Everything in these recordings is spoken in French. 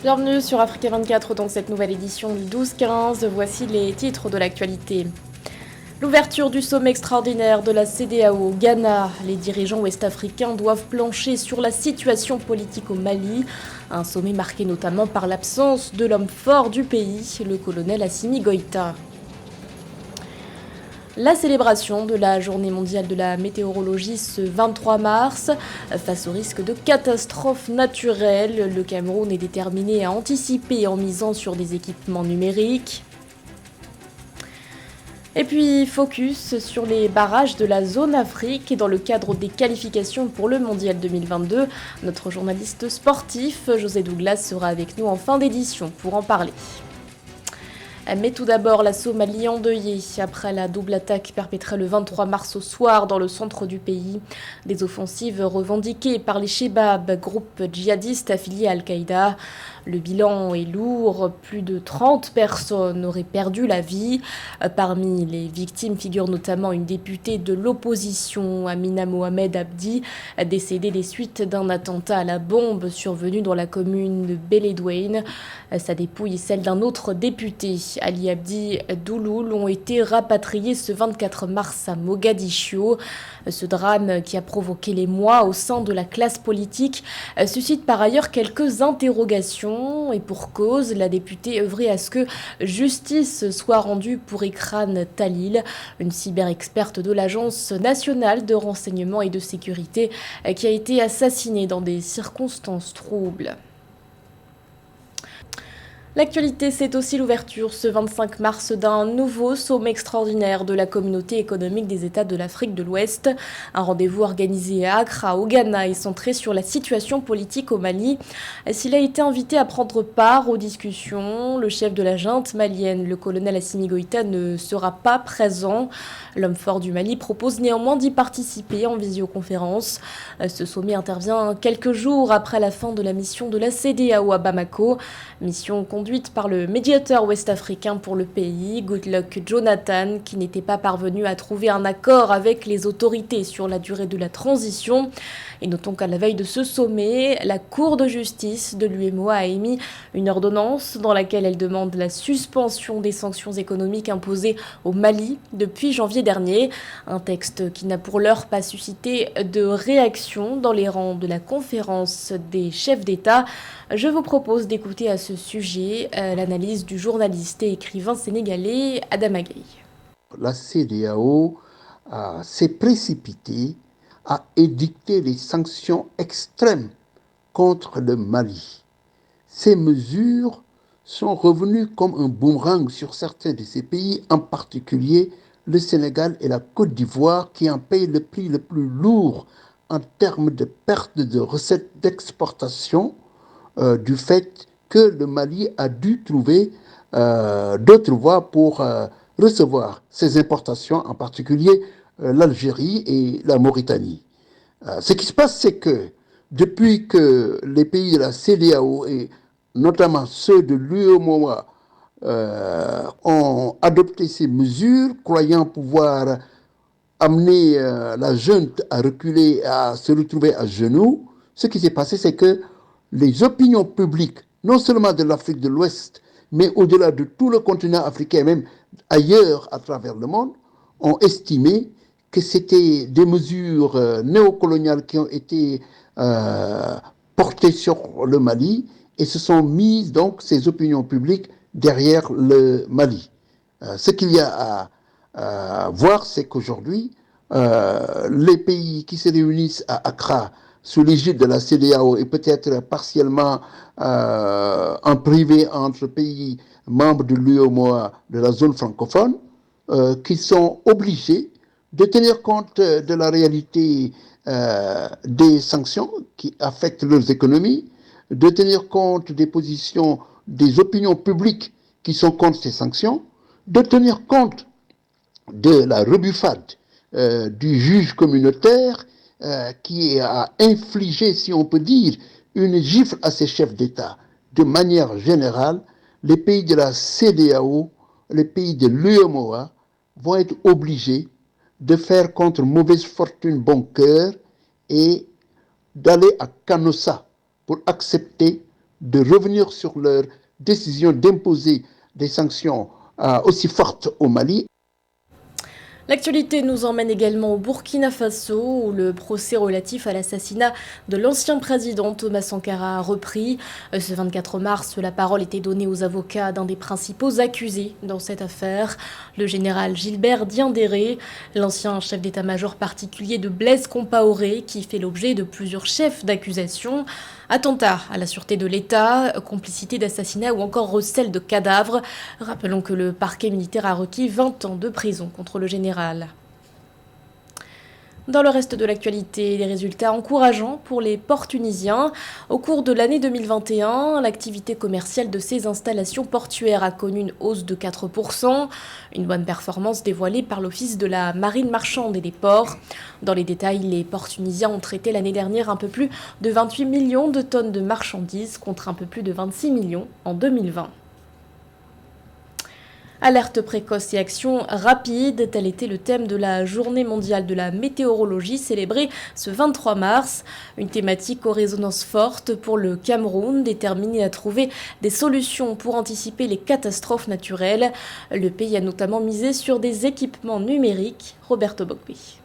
Bienvenue sur Africa 24 dans cette nouvelle édition du 12-15. Voici les titres de l'actualité. L'ouverture du sommet extraordinaire de la CEDEAO au Ghana. Les dirigeants ouest-africains doivent plancher sur la situation politique au Mali. Un sommet marqué notamment par l'absence de l'homme fort du pays, le colonel Assimi Goïta. La célébration de la Journée mondiale de la météorologie ce 23 mars. Face au risque de catastrophes naturelles, le Cameroun est déterminé à anticiper en misant sur des équipements numériques. Et puis, focus sur les barrages de la zone Afrique et dans le cadre des qualifications pour le Mondial 2022. Notre journaliste sportif, José Douglas, sera avec nous en fin d'édition pour en parler. Mais tout d'abord, l'assaut Mali endeuillé après la double attaque perpétrée le 23 mars au soir dans le centre du pays. Des offensives revendiquées par les Chebab, groupe djihadiste affilié à Al-Qaïda. Le bilan est lourd, plus de 30 personnes auraient perdu la vie. Parmi les victimes figure notamment une députée de l'opposition, Amina Mohamed Abdi, décédée des suites d'un attentat à la bombe survenu dans la commune de Beledweyne. Sa dépouille et celle d'un autre député, Ali Abdi Douloul, ont été rapatriées ce 24 mars à Mogadiscio. Ce drame qui a provoqué l'émoi au sein de la classe politique suscite par ailleurs quelques interrogations. Et pour cause, la députée œuvrait à ce que justice soit rendue pour Ikran Talil, une cyber-experte de l'Agence nationale de renseignement et de sécurité qui a été assassinée dans des circonstances troubles. L'actualité, c'est aussi l'ouverture ce 25 mars d'un nouveau sommet extraordinaire de la communauté économique des États de l'Afrique de l'Ouest. Un rendez-vous organisé à Accra, au Ghana, est centré sur la situation politique au Mali. S'il a été invité à prendre part aux discussions, le chef de la junte malienne, le colonel Assimi Goïta, ne sera pas présent. L'homme fort du Mali propose néanmoins d'y participer en visioconférence. Ce sommet intervient quelques jours après la fin de la mission de la CEDEAO à Bamako, mission conduite par le médiateur ouest-africain pour le pays, Goodluck Jonathan, qui n'était pas parvenu à trouver un accord avec les autorités sur la durée de la transition. Et notons qu'à la veille de ce sommet, la Cour de justice de l'UEMOA a émis une ordonnance dans laquelle elle demande la suspension des sanctions économiques imposées au Mali depuis janvier dernier. Un texte qui n'a pour l'heure pas suscité de réaction dans les rangs de la conférence des chefs d'État. Je vous propose d'écouter à ce sujet l'analyse du journaliste et écrivain sénégalais Adama Gaye. La CEDEAO s'est précipitée à édicter des sanctions extrêmes contre le Mali. Ces mesures sont revenues comme un boomerang sur certains de ces pays, en particulier le Sénégal et la Côte d'Ivoire, qui en payent le prix le plus lourd en termes de perte de recettes d'exportation du fait que le Mali a dû trouver d'autres voies pour recevoir ses importations, en particulier l'Algérie et la Mauritanie. Ce qui se passe, c'est que depuis que les pays de la CEDEAO et notamment ceux de l'UEMOA ont adopté ces mesures, croyant pouvoir amener la junte à reculer, à se retrouver à genoux, ce qui s'est passé, c'est que les opinions publiques, non seulement de l'Afrique de l'Ouest, mais au-delà de tout le continent africain, même ailleurs à travers le monde, ont estimé que c'était des mesures néocoloniales qui ont été portées sur le Mali et se sont mises donc ces opinions publiques derrière le Mali. Ce qu'il y a à voir, c'est qu'aujourd'hui, les pays qui se réunissent à Accra sous l'égide de la CEDEAO et peut-être partiellement en privé entre pays membres de l'UEMOA, de la zone francophone, qui sont obligés de tenir compte de la réalité des sanctions qui affectent leurs économies, de tenir compte des positions des opinions publiques qui sont contre ces sanctions, de tenir compte de la rebuffade du juge communautaire qui a infligé, si on peut dire, une gifle à ses chefs d'État. De manière générale, les pays de la CEDEAO, les pays de l'UEMOA vont être obligés de faire contre mauvaise fortune bon cœur et d'aller à Canossa pour accepter de revenir sur leur décision d'imposer des sanctions aussi fortes au Mali. L'actualité nous emmène également au Burkina Faso, où le procès relatif à l'assassinat de l'ancien président Thomas Sankara a repris. Ce 24 mars, la parole était donnée aux avocats d'un des principaux accusés dans cette affaire, le général Gilbert Diendéré, l'ancien chef d'état-major particulier de Blaise Compaoré, qui fait l'objet de plusieurs chefs d'accusation. Attentat à la sûreté de l'État, complicité d'assassinat ou encore recel de cadavres. Rappelons que le parquet militaire a requis 20 ans de prison contre le général. Dans le reste de l'actualité, des résultats encourageants pour les ports tunisiens. Au cours de l'année 2021, l'activité commerciale de ces installations portuaires a connu une hausse de 4%. Une bonne performance dévoilée par l'Office de la marine marchande et des ports. Dans les détails, les ports tunisiens ont traité l'année dernière un peu plus de 28 millions de tonnes de marchandises contre un peu plus de 26 millions en 2020. Alerte précoce et action rapide, tel était le thème de la Journée mondiale de la météorologie célébrée ce 23 mars. Une thématique aux résonances fortes pour le Cameroun, déterminé à trouver des solutions pour anticiper les catastrophes naturelles. Le pays a notamment misé sur des équipements numériques. Roberto Bogby.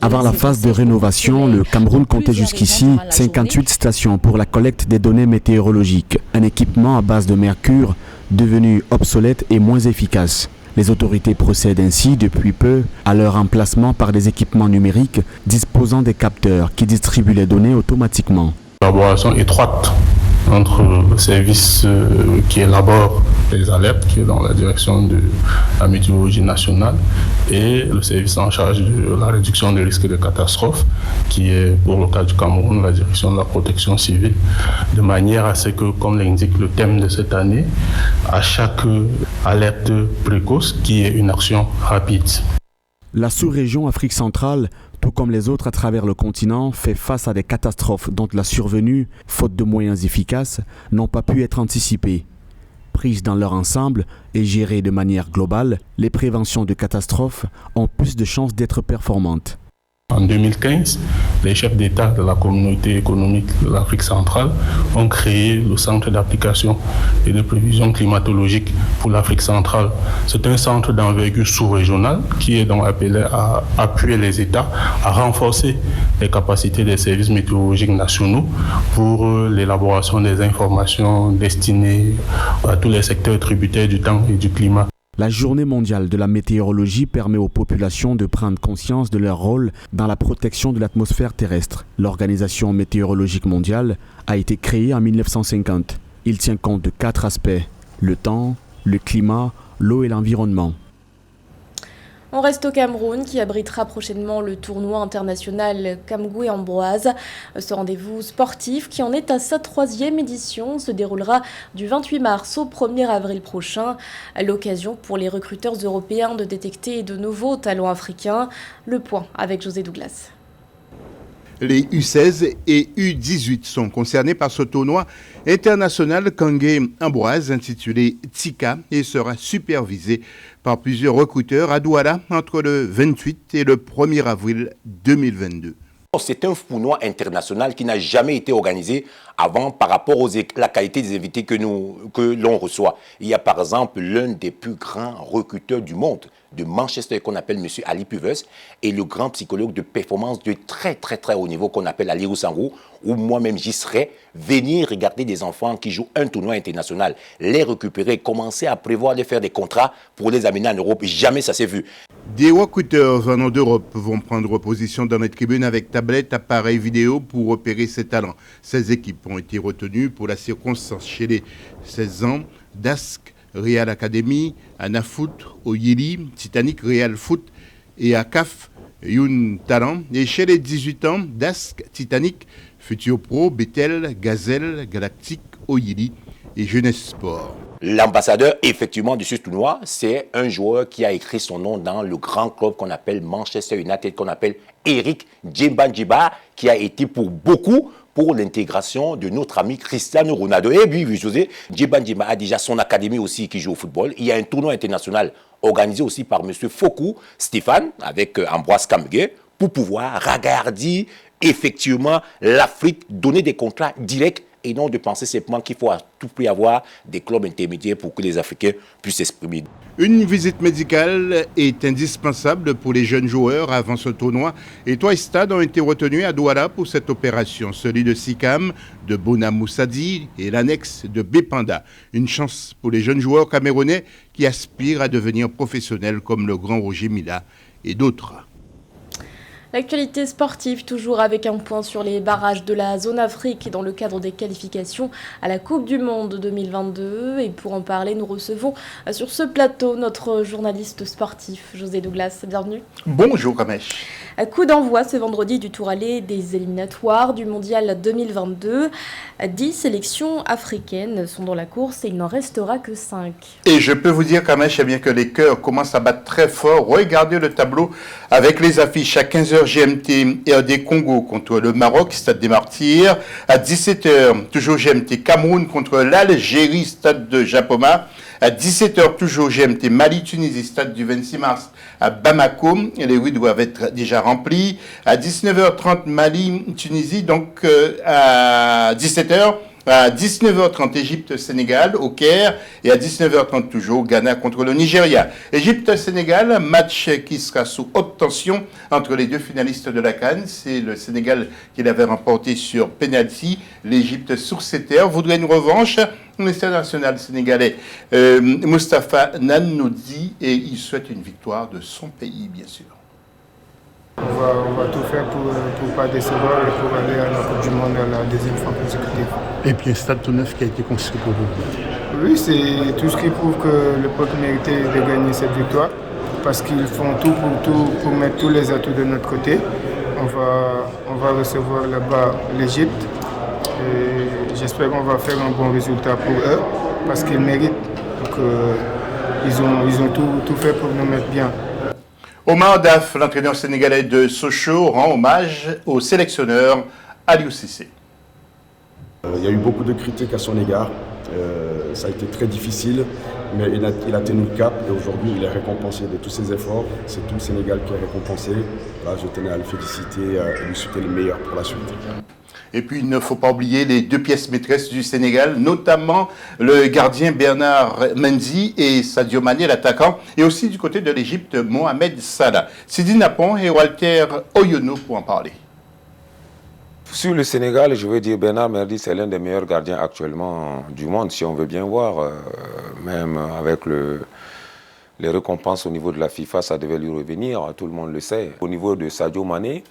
Avant la phase de rénovation, le Cameroun comptait jusqu'ici 58 stations pour la collecte des données météorologiques, un équipement à base de mercure devenu obsolète et moins efficace. Les autorités procèdent ainsi depuis peu à leur remplacement par des équipements numériques disposant des capteurs qui distribuent les données automatiquement. Collaboration étroite entre le service qui élabore les alertes, qui est dans la direction de la météorologie nationale, et le service en charge de la réduction des risques de catastrophes, qui est pour le cas du Cameroun la direction de la protection civile, de manière à ce que, comme l'indique le thème de cette année, à chaque alerte précoce, qu'il y ait une action rapide. La sous-région Afrique centrale, tout comme les autres à travers le continent, fait face à des catastrophes dont la survenue, faute de moyens efficaces, n'ont pas pu être anticipées. Prises dans leur ensemble et gérées de manière globale, les préventions de catastrophes ont plus de chances d'être performantes. En 2015, les chefs d'État de la communauté économique de l'Afrique centrale ont créé le Centre d'application et de prévision climatologique pour l'Afrique centrale. C'est un centre d'envergure sous-régionale qui est donc appelé à appuyer les États, à renforcer les capacités des services météorologiques nationaux pour l'élaboration des informations destinées à tous les secteurs tributaires du temps et du climat. La Journée mondiale de la météorologie permet aux populations de prendre conscience de leur rôle dans la protection de l'atmosphère terrestre. L'Organisation météorologique mondiale a été créée en 1950. Il tient compte de 4 aspects: le temps, le climat, l'eau et l'environnement. On reste au Cameroun qui abritera prochainement le tournoi international Kamgoué-Ambroise. Ce rendez-vous sportif qui en est à sa 3e édition se déroulera du 28 mars au 1er avril prochain. L'occasion pour les recruteurs européens de détecter de nouveaux talents africains. Le point avec José Douglas. Les U16 et U18 sont concernés par ce tournoi international Kamgoué-Ambroise intitulé TICA et sera supervisé par plusieurs recruteurs à Douala entre le 28 et le 1er avril 2022. C'est un tournoi international qui n'a jamais été organisé avant par rapport à la qualité des invités que l'on reçoit. Il y a par exemple l'un des plus grands recruteurs du monde de Manchester qu'on appelle M. Ali Puvers et le grand psychologue de performance de très haut niveau qu'on appelle Ali Roussangou, où moi-même j'y serais, venir regarder des enfants qui jouent un tournoi international, les récupérer, commencer à prévoir de faire des contrats pour les amener en Europe. Jamais ça s'est vu. Des recruteurs venant d'Europe vont prendre position dans les tribunes avec tablettes, appareils vidéo pour repérer ces talents. Ces équipes ont été retenues pour la circonstance chez les 16 ans, Dask, Real Academy, Anafoot, Oyili, Titanic, Real Foot et ACAF, Youn Talent. Et chez les 18 ans, Dask, Titanic, Futur Pro, Bethel, Gazelle, Galactique, Oyili et Jeunesse Sport. L'ambassadeur, effectivement, de ce tournoi, c'est un joueur qui a écrit son nom dans le grand club qu'on appelle Manchester United, qu'on appelle Eric Djemba-Djiba, qui a été pour beaucoup pour l'intégration de notre ami Cristiano Ronaldo. Et puis, José, Djemba-Djiba a déjà son académie aussi qui joue au football. Il y a un tournoi international organisé aussi par M. Fokou Stéphane, avec Ambroise Kamgé, pour pouvoir regarder effectivement l'Afrique donner des contrats directs et non de penser simplement qu'il faut à tout prix avoir des clubs intermédiaires pour que les Africains puissent s'exprimer. Une visite médicale est indispensable pour les jeunes joueurs avant ce tournoi et 3 stades ont été retenus à Douala pour cette opération, celui de Sikam, de Bona Moussadi et l'annexe de Bépanda. Une chance pour les jeunes joueurs camerounais qui aspirent à devenir professionnels comme le grand Roger Mila et d'autres. L'actualité sportive, toujours avec un point sur les barrages de la zone Afrique dans le cadre des qualifications à la Coupe du Monde 2022. Et pour en parler, nous recevons sur ce plateau notre journaliste sportif, José Douglas. Bienvenue. Bonjour Kamesh. Coup d'envoi ce vendredi du tour aller des éliminatoires du Mondial 2022. 10 sélections africaines sont dans la course et il n'en restera que 5. Et je peux vous dire Kamesh, bien que les cœurs commencent à battre très fort. Regardez le tableau avec les affiches à 15h. GMT RD Congo contre le Maroc, Stade des Martyrs. À 17h, toujours GMT Cameroun contre l'Algérie, Stade de Japoma. À 17h, toujours GMT Mali-Tunisie, Stade du 26 mars à Bamako. Et les 8 doivent être déjà remplis. À 19h30, Mali-Tunisie. Donc à 17h, à 19h30, Égypte-Sénégal au Caire. Et à 19h30, toujours Ghana contre le Nigeria. Égypte-Sénégal, match qui sera sous haute tension entre les deux finalistes de la CAN. C'est le Sénégal qui l'avait remporté sur penalty. L'Égypte sur ses terres voudrait une revanche. L'international sénégalais Moustapha Nan nous dit et il souhaite une victoire de son pays, bien sûr. On va tout faire pour ne pas décevoir et pour aller à la Coupe du Monde à la deuxième fois consécutive. Et puis un stade tout neuf qui a été construit pour vous. Oui, c'est tout ce qui prouve que le peuple méritait de gagner cette victoire parce qu'ils font tout pour mettre tous les atouts de notre côté. On va recevoir là-bas l'Égypte. Et j'espère qu'on va faire un bon résultat pour eux parce qu'ils méritent. Donc, ils ont tout fait pour nous mettre bien. Omar Daf, l'entraîneur sénégalais de Sochaux, rend hommage au sélectionneur Aliou Cissé. Il y a eu beaucoup de critiques à son égard. Ça a été très difficile, mais il a tenu le cap et aujourd'hui il est récompensé de tous ses efforts. C'est tout le Sénégal qui est récompensé. Là, je tenais à le féliciter et lui souhaiter le meilleur pour la suite. Et puis, il ne faut pas oublier les 2 pièces maîtresses du Sénégal, notamment le gardien Bernard Mendy et Sadio Mané, l'attaquant, et aussi du côté de l'Égypte, Mohamed Salah. Sidi Napon et Walter Oyono pour en parler. Sur le Sénégal, je veux dire, Bernard Mendy, c'est l'un des meilleurs gardiens actuellement du monde, si on veut bien voir. Même avec les récompenses au niveau de la FIFA, ça devait lui revenir, tout le monde le sait. Au niveau de Sadio Mané,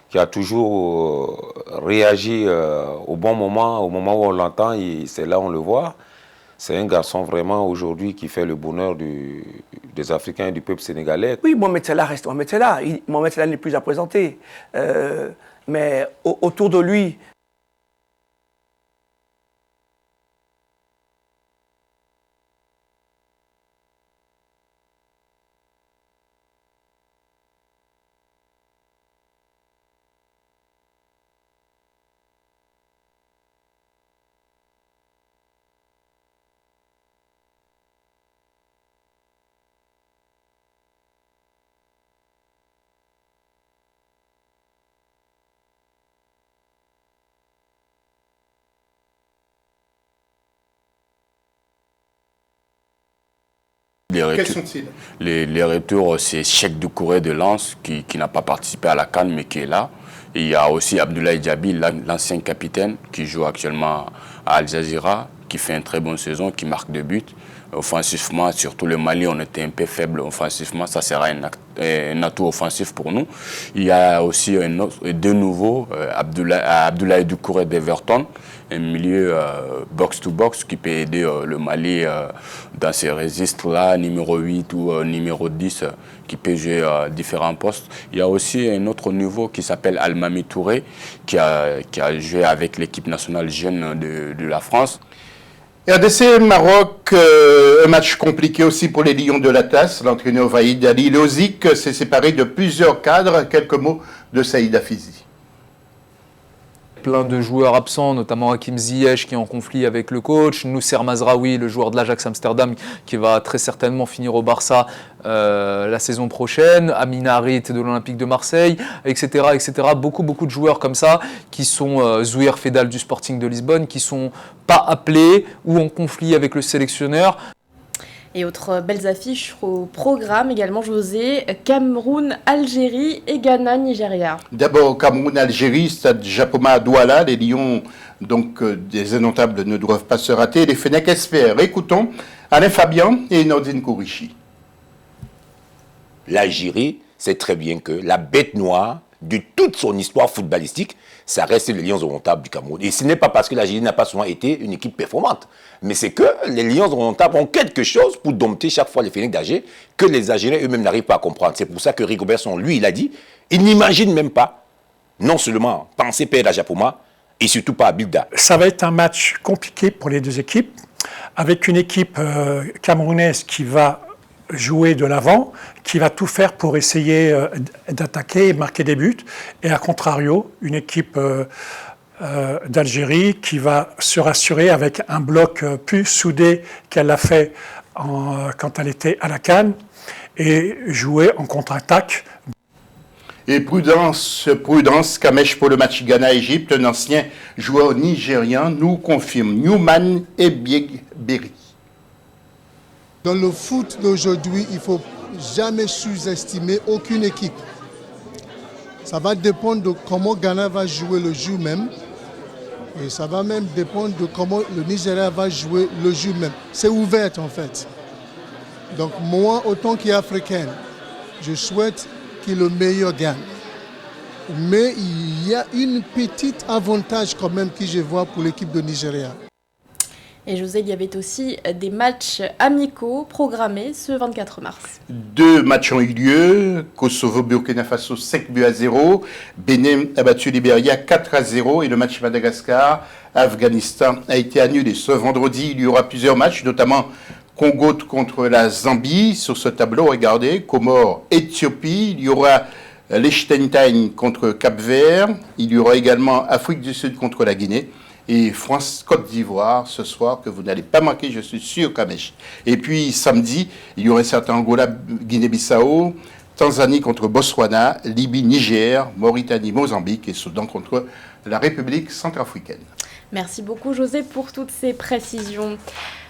qui a toujours réagi au bon moment, au moment où on l'entend, c'est là on le voit. C'est un garçon vraiment aujourd'hui qui fait le bonheur des Africains et du peuple sénégalais. Oui, Mohamed Salah reste Mohamed Salah. Mohamed Salah n'est plus à présenter. Mais autour de lui, Quels sont-ils? Les retours, c'est Cheikh Doucouré de Lens qui n'a pas participé à la CAN mais qui est là. Et il y a aussi Abdoulaye Diaby, l'ancien capitaine, qui joue actuellement à Al Jazeera, qui fait une très bonne saison, qui marque 2 buts. Offensivement, surtout le Mali, on était un peu faible offensivement. Ça sera un atout offensif pour nous. Il y a aussi de nouveau Abdoulaye Doucouré d'Everton, un milieu box-to-box qui peut aider le Mali dans ces registres-là, numéro 8 ou numéro 10, qui peut jouer différents postes. Il y a aussi un autre nouveau qui s'appelle Almami Touré, qui a joué avec l'équipe nationale jeune de la France. RDC Maroc, un match compliqué aussi pour les Lions de l'Atlas. L'entraîneur Vaïd Ali Lozic s'est séparé de plusieurs cadres. Quelques mots de Saïd Afizi. plein de joueurs absents, notamment Hakim Ziyech qui est en conflit avec le coach, Noussair Mazraoui, le joueur de l'Ajax Amsterdam qui va très certainement finir au Barça la saison prochaine, Amin Harit de l'Olympique de Marseille, etc., etc. Beaucoup de joueurs comme ça qui sont Zouir Fedal du Sporting de Lisbonne, qui sont pas appelés ou en conflit avec le sélectionneur. Et autres belles affiches au programme également, José, Cameroun, Algérie et Ghana, Nigeria. D'abord, Cameroun, Algérie, stade Japoma à Douala. Les Lions, donc des indomptables, ne doivent pas se rater. Les Fennecs espèrent. Écoutons Alain Fabian et Nordine Kourichi. L'Algérie sait très bien que la bête noire de toute son histoire footballistique, ça reste les Lions indomptables du Cameroun. Et ce n'est pas parce que l'Algérie n'a pas souvent été une équipe performante, mais c'est que les Lions indomptables ont quelque chose pour dompter chaque fois les Fennecs d'Alger que les Algériens eux-mêmes n'arrivent pas à comprendre. C'est pour ça que Rigobertson, lui, il a dit, il n'imagine même pas, non seulement penser perdre à Japoma, et surtout pas à Bilda. Ça va être un match compliqué pour les deux équipes, avec une équipe camerounaise qui va jouer de l'avant, qui va tout faire pour essayer d'attaquer et marquer des buts, et à contrario, une équipe d'Algérie qui va se rassurer avec un bloc plus soudé qu'elle l'a fait quand elle était à la CAN, et jouer en contre-attaque. Et prudence, Kamesh pour le match Ghana-Égypte, un ancien joueur nigérien nous confirme Newman et Berry. Dans le foot d'aujourd'hui, il ne faut jamais sous-estimer aucune équipe. Ça va dépendre de comment Ghana va jouer le jour même. Et ça va même dépendre de comment le Nigeria va jouer le jour même. C'est ouvert en fait. Donc moi, autant qu'Africain, je souhaite que le meilleur gagne. Mais il y a une petite avantage quand même que je vois pour l'équipe de Nigeria. Et José, il y avait aussi des matchs amicaux programmés ce 24 mars. 2 matchs ont eu lieu. Kosovo-Burkina Faso 5-0. Bénin a battu Libéria 4-0. Et le match Madagascar-Afghanistan a été annulé. Ce vendredi, il y aura plusieurs matchs, notamment Congo contre la Zambie. Sur ce tableau, regardez, Comores-Éthiopie. Il y aura Liechtenstein contre Cap-Vert. Il y aura également Afrique du Sud contre la Guinée. Et France-Côte d'Ivoire ce soir, que vous n'allez pas manquer, je suis sûr, Kamesh. Et puis samedi, il y aurait certains Angola, Guinée-Bissau, Tanzanie contre Botswana, Libye, Niger, Mauritanie, Mozambique et Soudan contre la République centrafricaine. Merci beaucoup José pour toutes ces précisions.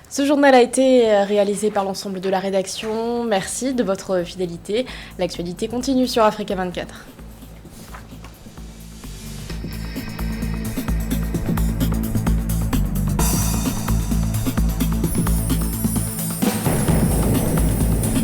Ce journal a été réalisé par l'ensemble de la rédaction. Merci de votre fidélité. L'actualité continue sur Africa 24.